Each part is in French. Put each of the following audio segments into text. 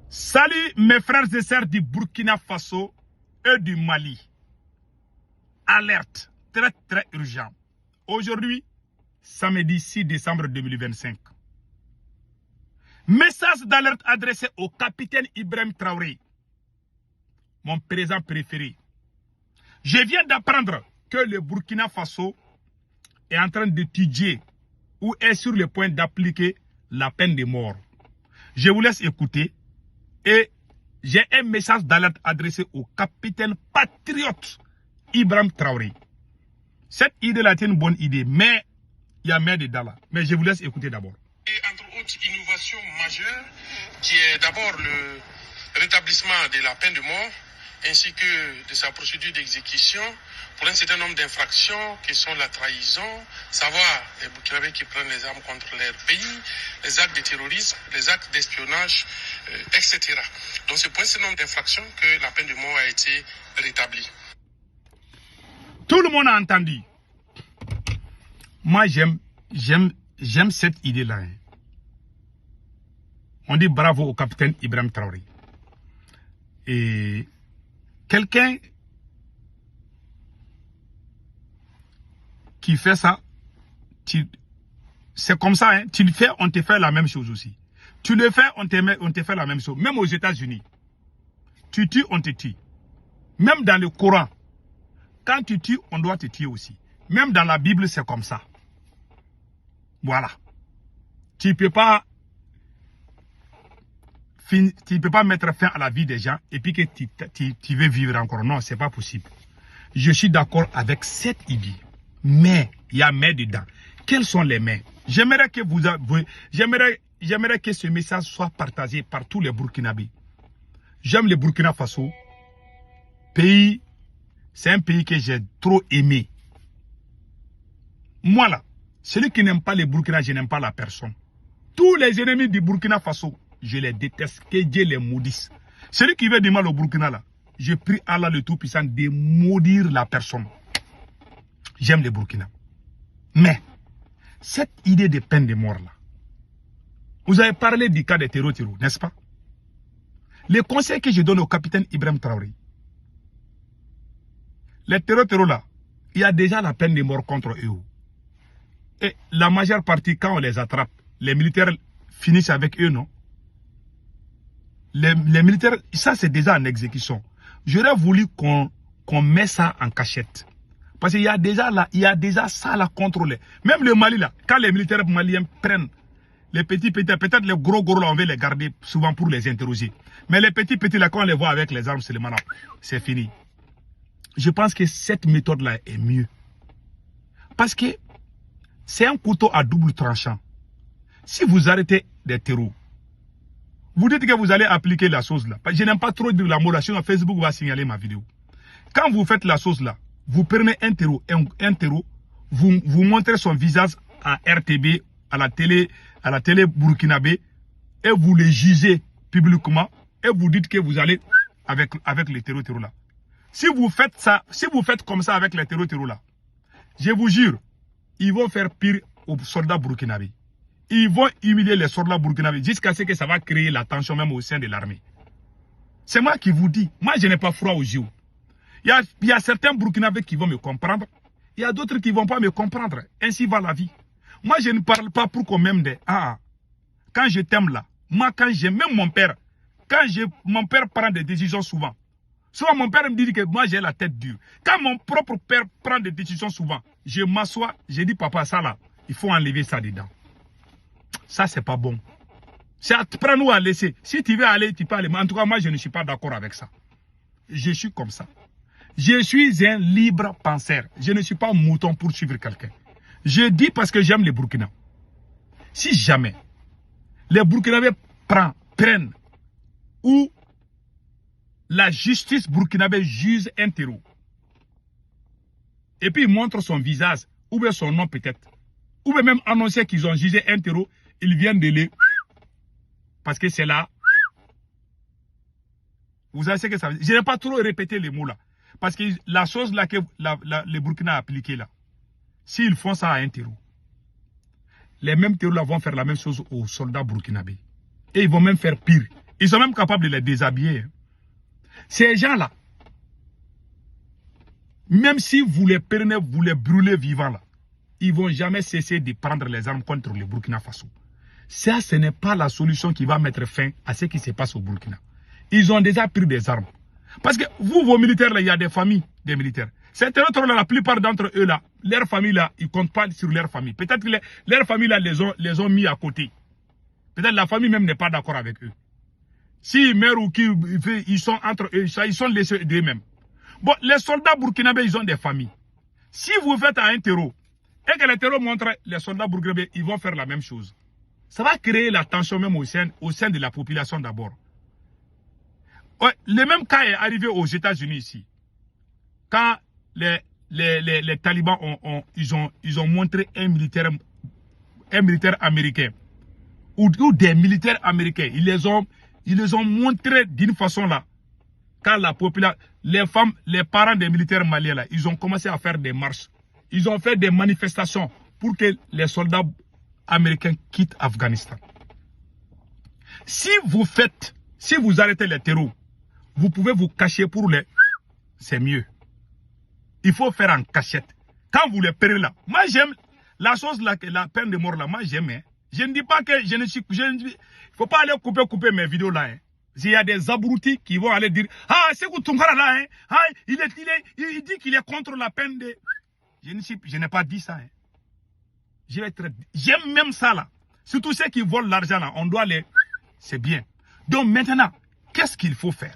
Salut mes frères et sœurs du Burkina Faso et du Mali. Alerte, très urgent. Aujourd'hui, samedi 6 décembre 2025. Message d'alerte adressé au capitaine Ibrahim Traoré, mon président préféré. Je viens d'apprendre que le Burkina Faso est en train d'étudier ou est sur le point d'appliquer la peine de mort. Je vous laisse écouter et j'ai un message d'alerte adressé au capitaine patriote Ibrahim Traoré. Cette idée-là est une bonne idée, mais il y a mer dedans là. Mais je vous laisse écouter d'abord. Et entre autres innovations majeures, qui est d'abord le rétablissement de la peine de mort, ainsi que de sa procédure d'exécution pour un certain nombre d'infractions qui sont la trahison, savoir les Burkinabés qui prennent les armes contre leur pays, les actes de terrorisme, les actes d'espionnage, etc. Donc c'est pour un certain nombre d'infractions que la peine de mort a été rétablie. Tout le monde a entendu. Moi j'aime cette idée-là. On dit bravo au capitaine Ibrahim Traoré. Et quelqu'un qui fait ça, c'est comme ça, hein? Tu le fais, on te fait la même chose aussi. Tu le fais, on te fait la même chose. Même aux États-Unis, tu tues, on te tue. Même dans le Coran, quand tu tues, on doit te tuer aussi. Même dans la Bible, c'est comme ça. Voilà. Tu ne peux pas mettre fin à la vie des gens et puis que tu veux vivre encore. Non, ce n'est pas possible. Je suis d'accord avec cette idée. Mais, il y a mais dedans. Quels sont les mais? J'aimerais que j'aimerais que ce message soit partagé par tous les Burkinabés. J'aime le Burkina Faso. C'est un pays que j'ai trop aimé. Moi là, celui qui n'aime pas le Burkina, je n'aime pas la personne. Tous les ennemis du Burkina Faso, je les déteste, que Dieu les maudisse. Celui qui veut du mal au Burkina là, je prie Allah le Tout-Puissant de maudire la personne. J'aime le Burkina. Mais, cette idée de peine de mort là, vous avez parlé du cas des terreaux, n'est-ce pas? Le conseil que je donne au capitaine Ibrahim Traoré, les terreaux là, il y a déjà la peine de mort contre eux. Et la majeure partie, quand on les attrape, les militaires finissent avec eux, non? Les militaires, ça c'est déjà en exécution. J'aurais voulu qu'on mette ça en cachette. Parce qu'il y a déjà ça là contrôlé. Même le Mali là, quand les militaires maliens prennent les petits, peut-être les gros là, on veut les garder souvent pour les interroger. Mais les petits là, quand on les voit avec les armes seulement là, c'est fini. Je pense que cette méthode là est mieux. Parce que c'est un couteau à double tranchant. Si vous arrêtez des terreaux, vous dites que vous allez appliquer la chose là. Je n'aime pas trop dire la mot là, sinon Facebook va signaler ma vidéo. Quand vous faites la chose là, vous prenez un terreau, vous montrez son visage à RTB, à la télé burkinabé, et vous le jugez publiquement, et vous dites que vous allez avec les terreaux là. Si vous faites ça, si vous faites comme ça avec les terreaux là, je vous jure, ils vont faire pire aux soldats burkinabés. Ils vont humilier les soldats burkinabés jusqu'à ce que ça va créer la tension même au sein de l'armée. C'est moi qui vous dis, moi je n'ai pas froid aux yeux. Il y a certains Burkinabés qui vont me comprendre. Il y a d'autres qui ne vont pas me comprendre. Ainsi va la vie. Moi, je ne parle pas pour qu'on m'aime des... quand je t'aime là, moi, quand j'aime, même mon père, mon père prend des décisions souvent. Souvent, mon père me dit que moi, j'ai la tête dure. Quand mon propre père prend des décisions souvent, je m'assois, je dis, papa, ça là, il faut enlever ça dedans. Ça, c'est pas bon. C'est à prendre ou à laisser. Si tu veux aller, tu peux aller. Mais en tout cas, moi, je ne suis pas d'accord avec ça. Je suis comme ça. Je suis un libre penseur. Je ne suis pas un mouton pour suivre quelqu'un. Je dis parce que j'aime les Burkina. Si jamais les Burkinabés prennent ou la justice burkinabé juge un terreau et puis il montre son visage ou bien son nom peut-être, ou bien même annoncer qu'ils ont jugé un terreau, ils viennent de les... Parce que c'est là... Vous savez ce que ça veut dire? Je n'ai pas trop répété les mots là. Parce que la chose là que les Burkina a appliquée là, s'ils font ça à un terreau, les mêmes terreaux là vont faire la même chose aux soldats burkinabés. Et ils vont même faire pire. Ils sont même capables de les déshabiller. Ces gens-là, même si vous les prenez, vous les brûlez vivants là, ils ne vont jamais cesser de prendre les armes contre le Burkina Faso. Ça, ce n'est pas la solution qui va mettre fin à ce qui se passe au Burkina. Ils ont déjà pris des armes. Parce que vous, vos militaires, là, il y a des familles des militaires. Ces territoires-là, la plupart d'entre eux, là, leurs familles, là, ils ne comptent pas sur leur famille. Peut-être que leurs familles, là, les ont mis à côté. Peut-être la famille même n'est pas d'accord avec eux. S'ils meurent ou qu'ils sont entre eux, ils sont laissés d'eux-mêmes. Bon, les soldats burkinabés, ils ont des familles. Si vous faites un terreau, et que les terreaux montrent les soldats burkinabés, ils vont faire la même chose. Ça va créer la tension même au sein de la population d'abord. Ouais, le même cas est arrivé aux États-Unis ici. Quand les talibans ils ont montré un militaire américain ou des militaires américains, ils les ont montrés d'une façon là. Quand la population, les femmes, les parents des militaires maliens là, ils ont commencé à faire des marches. Ils ont fait des manifestations pour que les soldats américains quittent Afghanistan. Si vous arrêtez les terreaux, vous pouvez vous cacher pour les... C'est mieux. Il faut faire en cachette. Quand vous les prenez là, moi j'aime la chose là, la peine de mort là, moi j'aime. Hein. Je ne dis pas que il ne faut pas aller couper mes vidéos là. Hein. Il y a des abrutis qui vont aller dire, ah, c'est que Tunkara là, hein. Ah, il dit qu'il est contre la peine de... Je n'ai pas dit ça. Hein. J'aime même ça là. Surtout ceux qui volent l'argent là, on doit les... C'est bien. Donc maintenant, qu'est-ce qu'il faut faire?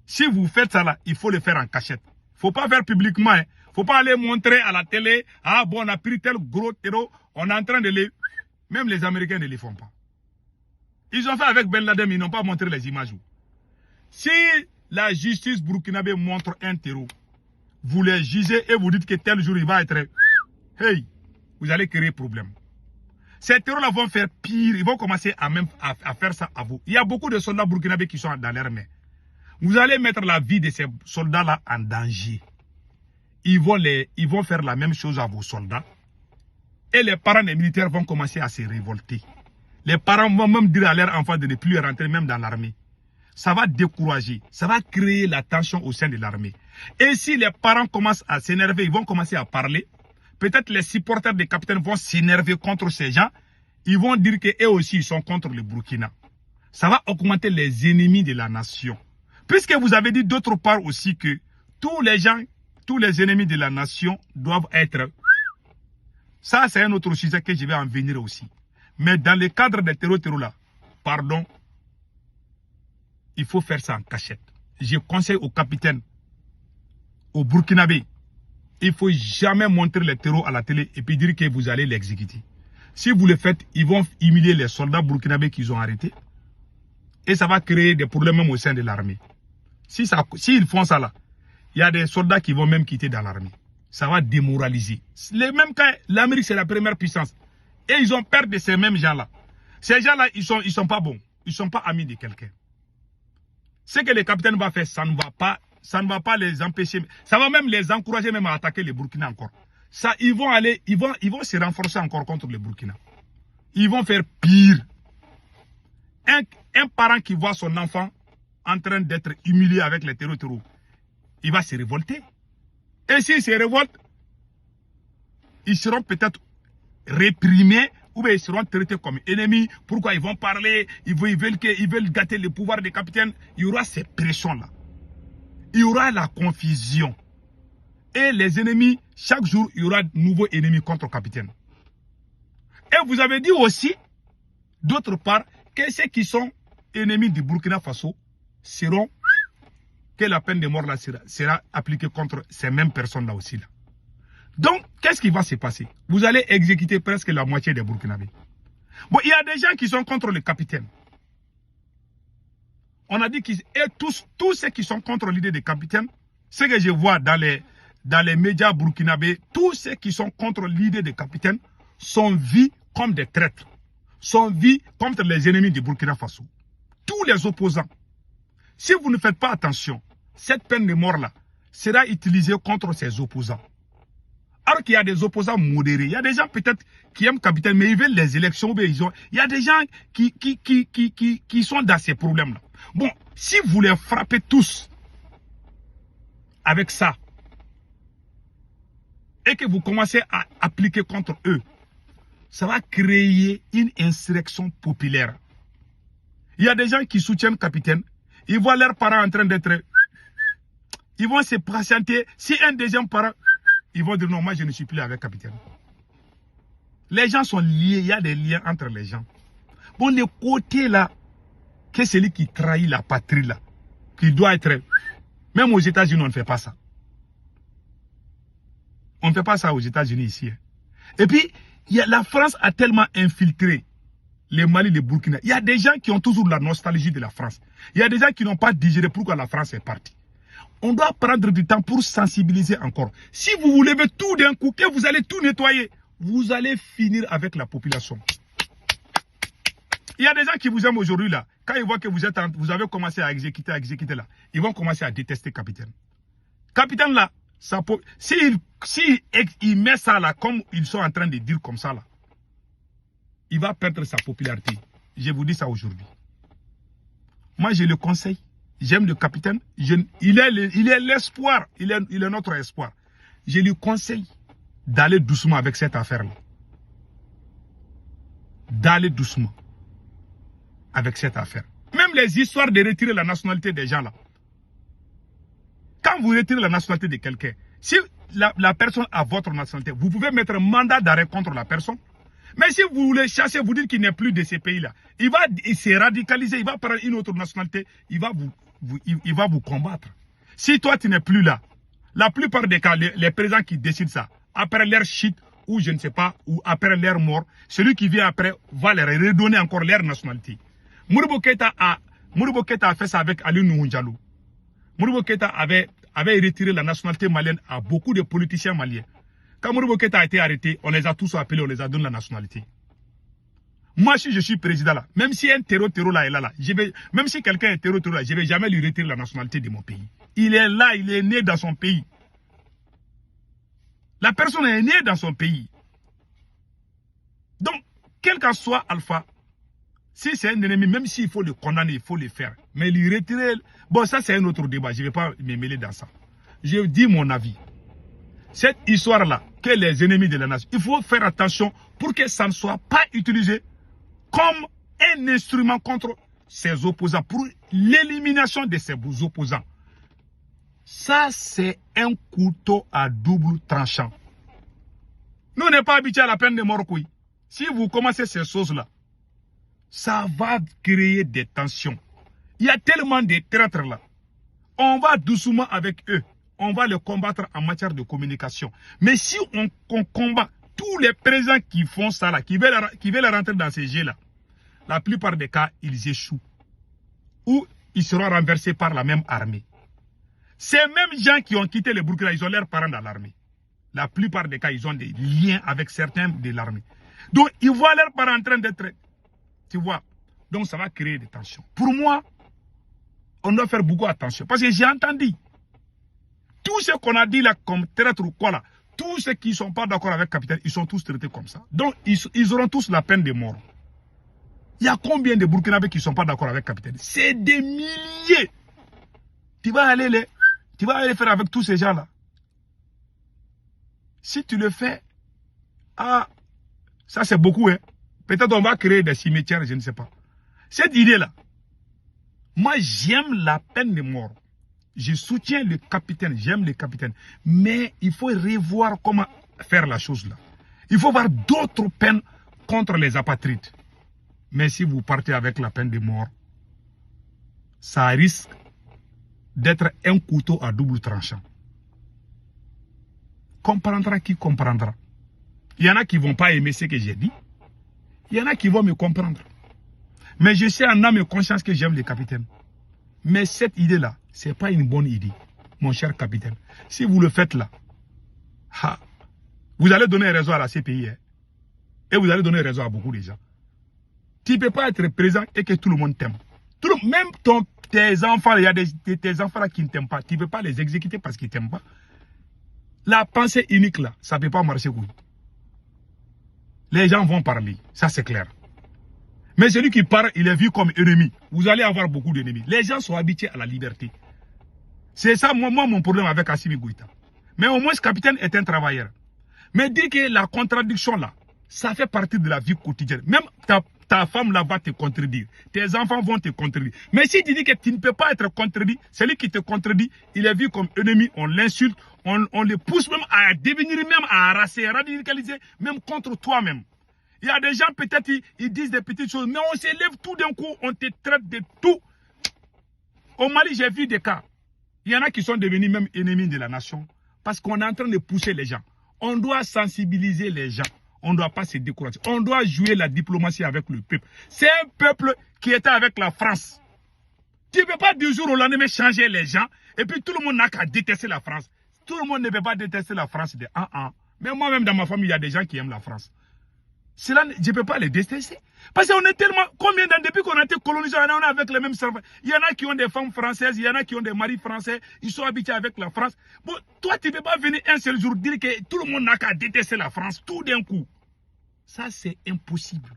Si vous faites ça là, il faut le faire en cachette. Il ne faut pas faire publiquement. Il ne faut pas aller montrer à la télé, ah bon, on a pris tel gros terreau, on est en train de les... Même les Américains ne les font pas. Ils ont fait avec Ben Laden, ils n'ont pas montré les images. Si la justice burkinabé montre un terreau, vous les jugez et vous dites que tel jour il va être... Hey, vous allez créer problème. Ces terreaux-là vont faire pire, ils vont commencer à faire ça à vous. Il y a beaucoup de soldats burkinabés qui sont dans l'armée. Vous allez mettre la vie de ces soldats-là en danger. Ils vont faire la même chose à vos soldats. Et les parents des militaires vont commencer à se révolter. Les parents vont même dire à leurs enfants de ne plus rentrer même dans l'armée. Ça va décourager, ça va créer la tension au sein de l'armée. Et si les parents commencent à s'énerver, ils vont commencer à parler. Peut-être les supporters des capitaines vont s'énerver contre ces gens. Ils vont dire qu'eux aussi, ils sont contre le Burkina. Ça va augmenter les ennemis de la nation. Puisque vous avez dit d'autre part aussi que tous les gens, tous les ennemis de la nation doivent être... Ça, c'est un autre sujet que je vais en venir aussi. Mais dans le cadre des terreaux là, pardon, il faut faire ça en cachette. Je conseille aux capitaines, aux Burkinabés, il ne faut jamais montrer les terreaux à la télé et puis dire que vous allez l'exécuter. Si vous le faites, ils vont humilier les soldats burkinabés qu'ils ont arrêtés. Et ça va créer des problèmes même au sein de l'armée. S'ils font ça là, il y a des soldats qui vont même quitter dans l'armée. Ça va démoraliser. Les mêmes cas, l'Amérique c'est la première puissance. Et ils ont peur de ces mêmes gens-là. Ces gens-là, ils sont pas bons. Ils ne sont pas amis de quelqu'un. Ce que les capitaines vont faire, ça ne va pas les empêcher. Ça va même les encourager même à attaquer les Burkina encore. Ça, ils vont se renforcer encore contre les Burkina. Ils vont faire pire. Un parent qui voit son enfant en train d'être humilié avec les terreaux, il va se révolter. Et s'il se révolte, ils seront peut-être réprimés ou bien ils seront traités comme ennemis. Pourquoi ils vont parler? Ils veulent gâter le pouvoir des capitaines. Il y aura ces pressions-là. Il y aura la confusion. Et les ennemis, chaque jour, il y aura de nouveaux ennemis contre le capitaine. Et vous avez dit aussi, d'autre part, que ceux qui sont ennemis du Burkina Faso seront, que la peine de mort là sera appliquée contre ces mêmes personnes-là aussi. Là. Donc, qu'est-ce qui va se passer? Vous allez exécuter presque la moitié des Burkinabés. Bon, il y a des gens qui sont contre le capitaine. On a dit que tous ceux qui sont contre l'idée des capitaines, ce que je vois dans les médias burkinabés, tous ceux qui sont contre l'idée des capitaines sont vus comme des traîtres, sont vus contre les ennemis du Burkina Faso. Tous les opposants. Si vous ne faites pas attention, cette peine de mort-là sera utilisée contre ces opposants. Alors qu'il y a des opposants modérés. Il y a des gens peut-être qui aiment capitaine, mais ils veulent les élections. Il y a des gens qui sont dans ces problèmes-là. Bon, si vous les frappez tous avec ça, et que vous commencez à appliquer contre eux, ça va créer une insurrection populaire. Il y a des gens qui soutiennent capitaine, ils voient leurs parents en train d'être... Ils vont se patienter. Si un deuxième parent, ils vont dire non, moi je ne suis plus avec capitaine. Les gens sont liés, il y a des liens entre les gens. Bon, le côté là, que celui qui trahit la patrie là, qui doit être... Même aux États-Unis, on ne fait pas ça. On ne fait pas ça aux États-Unis ici. Et puis, la France a tellement infiltré les Mali, les Burkina. Il y a des gens qui ont toujours la nostalgie de la France. Il y a des gens qui n'ont pas digéré pourquoi la France est partie. On doit prendre du temps pour sensibiliser encore. Si vous vous levez tout d'un coup, que vous allez tout nettoyer, vous allez finir avec la population. Il y a des gens qui vous aiment aujourd'hui là. Quand ils voient que vous avez commencé à exécuter là, ils vont commencer à détester capitaine. Capitaine là, il met ça là, comme ils sont en train de dire comme ça là, il va perdre sa popularité. Je vous dis ça aujourd'hui. Moi, je le conseille. J'aime le capitaine. Il est l'espoir. Il est notre espoir. Je lui conseille d'aller doucement avec cette affaire-là. D'aller doucement avec cette affaire. Même les histoires de retirer la nationalité des gens là. Quand vous retirez la nationalité de quelqu'un, si la personne a votre nationalité, vous pouvez mettre un mandat d'arrêt contre la personne. Mais si vous voulez chasser, vous dire qu'il n'est plus de ces pays-là, il s'est radicalisé, il va prendre une autre nationalité, il va vous combattre. Si toi tu n'es plus là, la plupart des cas, les présidents qui décident ça, après leur chute, ou je ne sais pas, ou après leur mort, celui qui vient après va leur redonner encore leur nationalité. Modibo Keïta a fait ça avec Ali Nuhu Diallo. Modibo Keïta avait retiré la nationalité malienne à beaucoup de politiciens maliens. Quand Modibo Keïta a été arrêté, on les a tous appelés, on les a donné la nationalité. Moi, si je suis président là, même si un terreau là est là, même si quelqu'un est terreau là, je ne vais jamais lui retirer la nationalité de mon pays. Il est là, il est né dans son pays. La personne est née dans son pays. Donc, quel qu'en soit Alpha, si c'est un ennemi, même s'il faut le condamner, il faut le faire. Mais lui retirer... Bon, ça c'est un autre débat, je ne vais pas me mêler dans ça. Je dis mon avis. Cette histoire-là, que les ennemis de la nation, il faut faire attention pour que ça ne soit pas utilisé comme un instrument contre ses opposants, pour l'élimination de ses opposants. Ça, c'est un couteau à double tranchant. Nous n'est pas habitués à la peine de mort. Si vous commencez ces choses-là, ça va créer des tensions. Il y a tellement de traîtres là. On va doucement avec eux. On va les combattre en matière de communication. Mais si on combat tous les présidents qui font ça là, qui veulent rentrer dans ces jeux là, la plupart des cas, ils échouent. Ou ils seront renversés par la même armée. Ces mêmes gens qui ont quitté le Burkina, ils ont leurs parents dans l'armée. La plupart des cas, ils ont des liens avec certains de l'armée. Donc, ils voient leurs parents en train d'être... Tu vois. Donc, ça va créer des tensions. Pour moi, on doit faire beaucoup attention. Parce que j'ai entendu. Tout ce qu'on a dit là, comme traître ou quoi là, tous ceux qui ne sont pas d'accord avec le capitaine, ils sont tous traités comme ça. Donc, ils auront tous la peine de mort. Il y a combien de Burkinabés qui ne sont pas d'accord avec le capitaine? C'est des milliers. Tu vas aller faire avec tous ces gens-là. Si tu le fais, ah, ça c'est beaucoup, hein. Peut-être on va créer des cimetières, je ne sais pas. Cette idée-là, moi j'aime la peine de mort. Je soutiens le capitaine, j'aime le capitaine. Mais il faut revoir comment faire la chose là. Il faut voir d'autres peines contre les apatrides. Mais si vous partez avec la peine de mort, ça risque d'être un couteau à double tranchant. Comprendra qui comprendra. Il y en a qui ne vont pas aimer ce que j'ai dit. Il y en a qui vont me comprendre. Mais je sais en âme et conscience que j'aime le capitaine. Mais cette idée-là, ce n'est pas une bonne idée, mon cher capitaine. Si vous le faites là, vous allez donner raison à la CPI. Hein, et vous allez donner raison à beaucoup de gens. Tu ne peux pas être présent et que tout le monde t'aime. Même tes enfants, il y a tes enfants là qui ne t'aiment pas. Tu ne peux pas les exécuter parce qu'ils ne t'aiment pas. La pensée unique là, ça ne peut pas marcher. Les gens vont parler, ça c'est clair. Mais celui qui parle, il est vu comme ennemi. Vous allez avoir beaucoup d'ennemis. Les gens sont habitués à la liberté. C'est ça, moi, mon problème avec Assimi Goïta. Mais au moins, ce capitaine est un travailleur. Mais dire que la contradiction là, ça fait partie de la vie quotidienne. Même ta femme là va te contredire. Tes enfants vont te contredire. Mais si tu dis que tu ne peux pas être contredit, celui qui te contredit, il est vu comme ennemi, on l'insulte, on le pousse même à devenir, même à harasser, radicaliser, même contre toi-même. Il y a des gens, peut-être, ils disent des petites choses, mais on s'élève tout d'un coup, on te traite de tout. Au Mali, j'ai vu des cas. Il y en a qui sont devenus même ennemis de la nation parce qu'on est en train de pousser les gens. On doit sensibiliser les gens. On ne doit pas se décourager. On doit jouer la diplomatie avec le peuple. C'est un peuple qui était avec la France. Tu ne peux pas du jour au lendemain changer les gens et puis tout le monde n'a qu'à détester la France. Tout le monde ne peut pas détester la France de 1-1. Mais moi-même dans ma famille, il y a des gens qui aiment la France. Cela, je ne peux pas les détester. Parce qu'on est tellement... Combien d'années depuis qu'on a été colonisé, on est avec les mêmes serveurs. Il y en a qui ont des femmes françaises, il y en a qui ont des maris français. Ils sont habitués avec la France. Bon, toi, tu ne peux pas venir un seul jour dire que tout le monde n'a qu'à détester la France tout d'un coup. Ça, c'est impossible.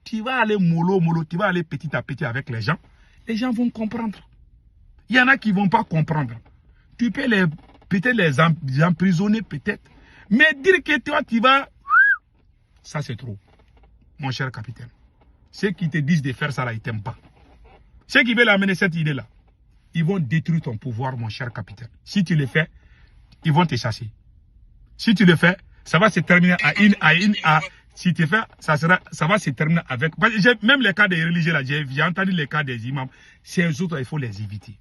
Tu vas aller mollo, tu vas aller petit à petit avec les gens. Les gens vont comprendre. Il y en a qui ne vont pas comprendre. Tu peux peut-être les emprisonner, peut-être. Mais dire que toi, tu vas... Ça, c'est trop, mon cher capitaine. Ceux qui te disent de faire ça, là, ils ne t'aiment pas. Ceux qui veulent amener cette idée-là, ils vont détruire ton pouvoir, mon cher capitaine. Si tu le fais, ils vont te chasser. Si tu le fais, ça va se terminer si tu fais, ça va se terminer avec... Même les cas des religieux, là, j'ai entendu les cas des imams. Ces autres, il faut les éviter.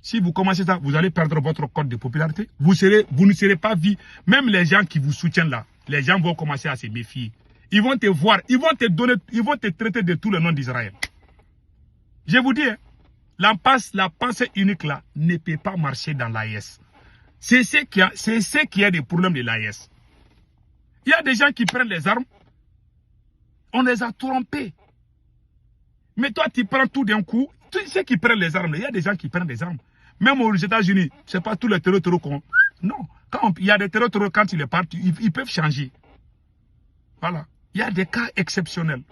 Si vous commencez ça, vous allez perdre votre code de popularité. Vous ne serez pas vu. Même les gens qui vous soutiennent là, les gens vont commencer à se méfier. Ils vont te voir, ils vont te traiter de tous les noms d'Israël. Je vous dis, hein, la pensée unique là ne peut pas marcher dans l'AES. C'est ce qui a des problèmes de l'AES. Il y a des gens qui prennent les armes. On les a trompés. Mais toi, tu prends tout d'un coup. Tu sais qui prennent les armes. Il y a des gens qui prennent des armes. Même aux États-Unis, ce n'est pas tous les terroristes qu'on... Non. Il y a des terroristes, quand ils partent, ils peuvent changer. Voilà. Il y a des cas exceptionnels.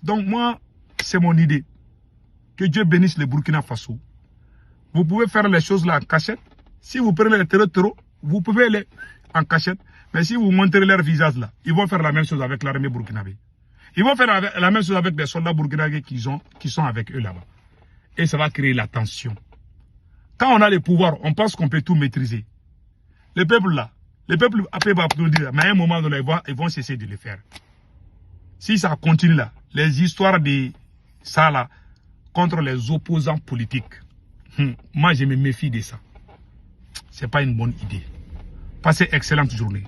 Donc moi, c'est mon idée. Que Dieu bénisse le Burkina Faso. Vous pouvez faire les choses là en cachette. Si vous prenez les terroristes, vous pouvez aller en cachette. Mais si vous montrez leur visage là, ils vont faire la même chose avec l'armée burkinabé. Ils vont faire la même chose avec des soldats burkinabés qui sont avec eux là-bas. Et ça va créer la tension. Quand on a le pouvoir, on pense qu'on peut tout maîtriser. Le peuple là, après va applaudir, mais à un moment donné, ils vont cesser de le faire. Si ça continue là, les histoires de ça là, contre les opposants politiques, moi je me méfie de ça. C'est pas une bonne idée. Passez excellente journée.